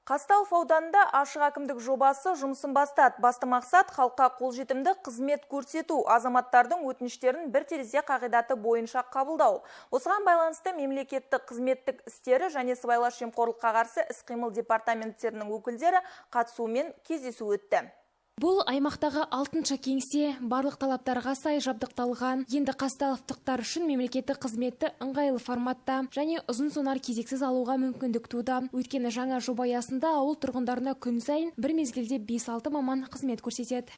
Қазталов ауданында ашық әкімдік жобасы жұмысын бастады. Басты мақсат халыққа қолжетімді қызмет көрсету, азаматтардың өтініштерін бір терезе қағидаты бойынша қабылдау. Осыған байланысты мемлекеттік қызметтік істері және сыбайлас жемқорлыққа қарсы іс-қимыл департаменттерінің өкілдері қатысуымен кездесу өтті. Бұл аймақтағы 6-шы кеңсе барлық талаптарға сай жабдықталған. Енді қазталовтықтар үшін мемлекеттік қызметті ыңғайлы форматта және ұзын сонар кезексіз алуға мүмкіндік туды. Өйткені жаңа жоба аясында ауыл тұрғындарына күн сайын бір мезгілде 5-6 маман қызмет көрсетеді.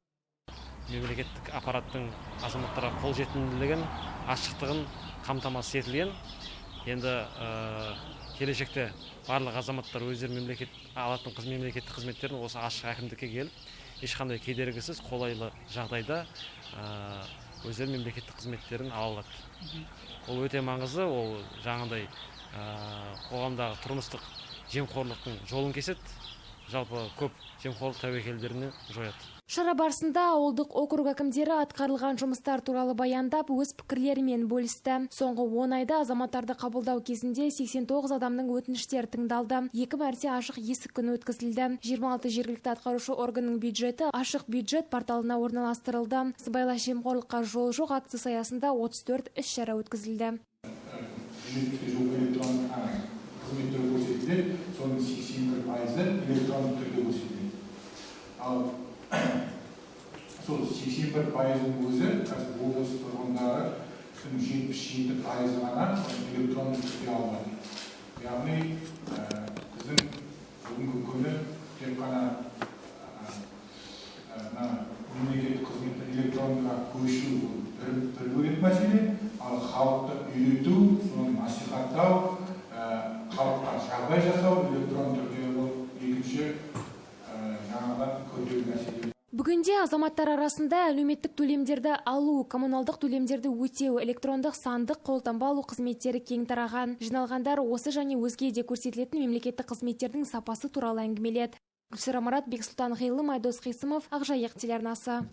Мемлекеттік аппараттың азаматтарға қолжетімділігін, ашықтығын қамтамасыз етілген. Енді келешекте барлық азаматтар өздері алатын мемлекеттік қызметтерін осы ашық әкімдікке келіп, ешқандай кедергісіз қолайлы жағдайда өздері мемлекеттік қызметтерін ала алады. Ол өте маңызды, ол жаңағыдай қоғамдағы тұрмыстық жемқорлықтың жолын кеседі, жалпы көп жемқорлық тәуекелдерін жояды. Шара барысында ауылдық округ әкімдері атқарылған жұмыстар туралы баяндап, өз пікірлерімен бөлісті. Соңғы 10 айда азаматтарды қабылдау кезінде 89 адамның өтініштері тыңдалды. 2 мәрте ашық есік күні өткізілді. 26 жергілікті атқарушы органның бюджеті ашық бюджет порталына орналастырылды. Сыбайлас жемқорлыққа жол жоқ акциясы аясында 34 іс-шара өткізілді. Сол 81%-ның өзі облыс тұрғындары 77% ғана электронды түрде алады. Яғни біздің бүгінгі күні тек қана мемлекеттік қызметті электронға көшу бір бөлек мәселе, ал халықты үйрету, соны насихаттау, халыққа жағдай жасау электрон түрде ол екінші жаңадан көтеру мәселе. Бүгінде азаматтар арасында әлеуметтік төлемдерді алу, коммуналдық төлемдерді өтеу, электрондық сандық қолтаңба алу қызметтері кең тараған. Жиналғандар осы және өзге де көрсетілетін мемлекеттік қызметтердің сапасы туралы әңгімеледі. Гүлсара Марат, Бексұлтан Ғилым, Айдос Қисымов, Ақжайық телеарнасы.